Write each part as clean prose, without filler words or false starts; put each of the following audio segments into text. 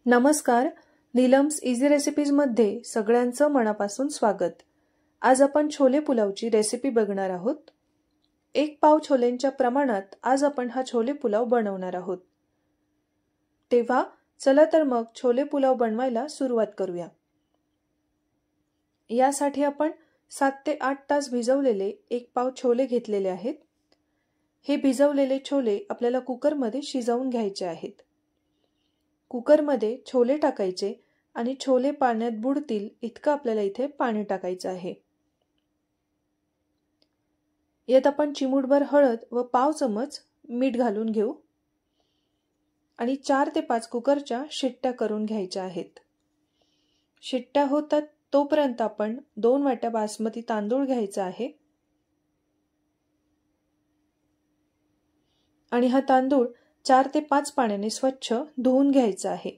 नमस्कार. नीलम्स इझी रेसिपीजमध्ये सगळ्यांचं मनापासून स्वागत. आज आपण छोले पुलावची रेसिपी बघणार आहोत. 1 पाव छोलेंच्या प्रमाणात आज आपण हा छोले पुलाव बनवणार आहोत. तेव्हा चला तर मग छोले पुलाव बनवायला सुरुवात करूया. यासाठी आपण 7 ते 8 तास भिजवलेले 1 पाव छोले घेतलेले आहेत. हे भिजवलेले छोले आपल्याला कुकरमध्ये शिजवून घ्यायचे आहेत. कुकरमध्ये छोले टाकायचे आणि छोले पाण्यात बुडतील इतकं आपल्याला इथे पाणी टाकायचं आहे. यात आपण चिमूटभर हळद व पाव चमच मीठ घालून घेऊ आणि 4 ते 5 कुकरच्या शिट्ट्या करून घ्यायच्या आहेत. शिट्ट्या होतात तोपर्यंत आपण 2 वाट्या बासमती तांदूळ घ्यायचा आहे आणि हा तांदूळ 4 ते 5 पाण्याने स्वच्छ धुवून घ्यायचा आहे.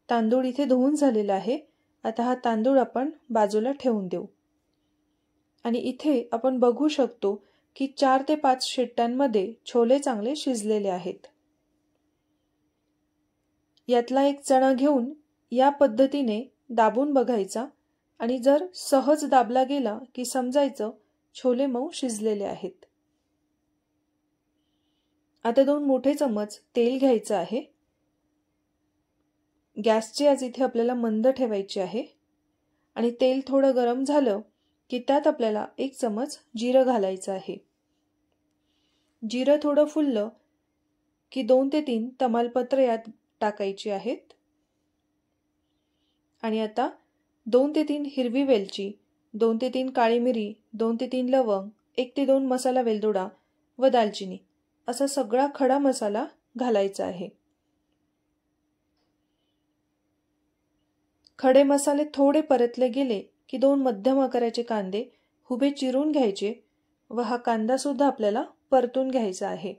तांदूळ इथे धुवून झालेला आहे. आता हा तांदूळ आपण बाजूला ठेवून देऊ आणि इथे आपण बघू शकतो की 4 ते 5 शिट्ट्यांमध्ये छोले चांगले शिजलेले आहेत. यातला एक चणा घेऊन या पद्धतीने दाबून बघायचा आणि जर सहज दाबला गेला की समजायचं छोले मऊ शिजलेले आहेत. आता 2 मोठे चमच तेल घ्यायचं आहे. गॅसची आज इथे आपल्याला मंद ठेवायची आहे आणि तेल थोडं गरम झालं की त्यात आपल्याला 1 चमच जिरं घालायचं आहे. जिरं थोडं फुललं की 2 ते 3 तमालपत्र यात टाकायची आहेत आणि आता 2 ते 3 हिरवी वेलची, 2 ते 3 काळी मिरी, 2 ते 3 लवंग, 1 ते 2 मसाला वेलदोडा व दालचिनी असा सगळा खडा मसाला घालायचा आहे. खडे मसाले थोडे परतले गेले की 2 मध्यम आकाराचे कांदे उभे चिरून घ्यायचे व हा कांदा सुद्धा आपल्याला परतून घ्यायचा आहे.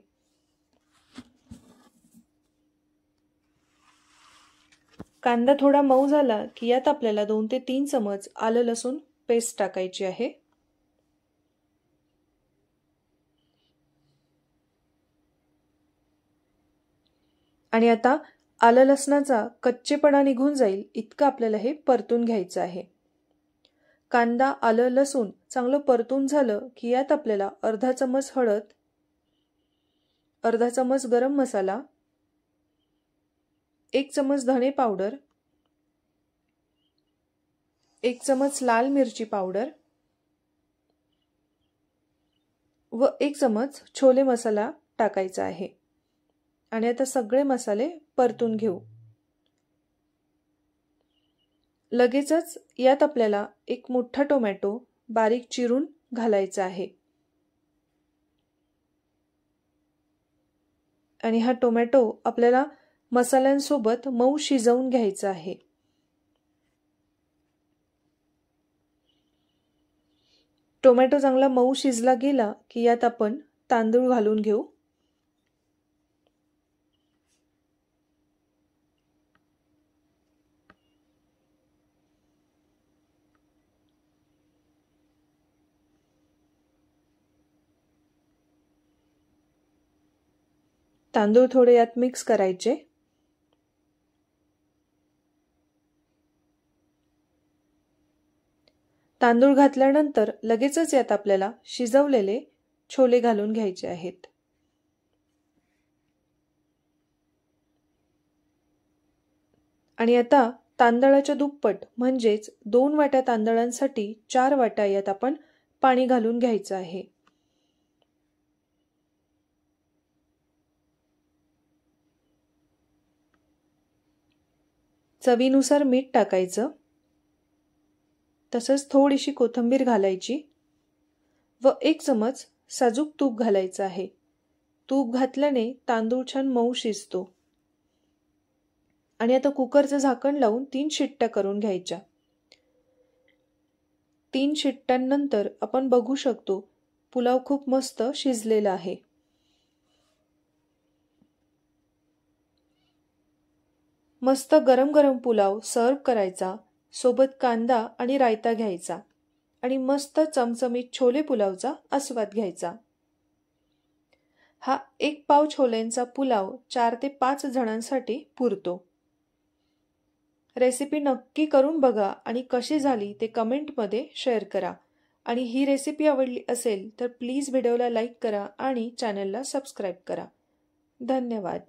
कांदा थोडा मऊ झाला की यात आपल्याला 2 ते 3 चमच आलं लसूण पेस्ट टाकायची आहे. आणि आता आलं लसणाचा कच्चेपणा निघून जाईल इतकं आपल्याला हे परतून घ्यायचं आहे. कांदा आलं लसूण चांगलं परतून झालं की यात आपल्याला अर्धा चमच हळद, अर्धा चमच गरम मसाला, 1 चमच धणे पावडर, 1 चमच लाल मिरची पावडर व 1 चमच छोले मसाला टाकायचा आहे आणि आता सगळे मसाले परतून घेऊ. लगेचच यात आपल्याला 1 मोठा टोमॅटो बारीक चिरून घालायचा आहे आणि हा टोमॅटो आपल्याला मसाल्यांसोबत मऊ शिजवून घ्यायचा आहे. टोमॅटो चांगला मऊ शिजला गेला की यात आपण तांदूळ घालून घेऊ. तांदूळ थोडे यात मिक्स करायचे. तांदूळ घातल्यानंतर लगेचच यात आपल्याला शिजवलेले छोले घालून घ्यायचे आहेत. आणि आता तांदळाच्या दुप्पट म्हणजेच 2 वाट्या तांदळांसाठी 4 वाट्या यात आपण पाणी घालून घ्यायचं आहे. चवीनुसार मीठ टाकायचं. तसंच थोडीशी कोथिंबीर घालायची व 1 चमच साजूक तूप घालायचं आहे. तूप घातल्याने तांदूळ छान मऊ शिजतो. आणि आता कुकरचं झाकण लावून 3 शिट्ट्या करून घ्यायच्या. 3 शिट्ट्यांनंतर आपण बघू शकतो पुलाव खूप मस्त शिजलेला आहे. मस्त गरम गरम पुलाव सर्व करायचा. सोबत कांदा आणि रायता घ्यायचा आणि मस्त चमचमीत छोले पुलावचा आस्वाद घ्यायचा. हा 1 पाव छोलेंचा पुलाव 4 ते 5 जणांसाठी पुरतो. रेसिपी नक्की करून बघा आणि कशी झाली ते कमेंटमध्ये शेअर करा. आणि ही रेसिपी आवडली असेल तर प्लीज व्हिडिओला लाईक करा आणि चॅनलला सबस्क्राईब करा. धन्यवाद.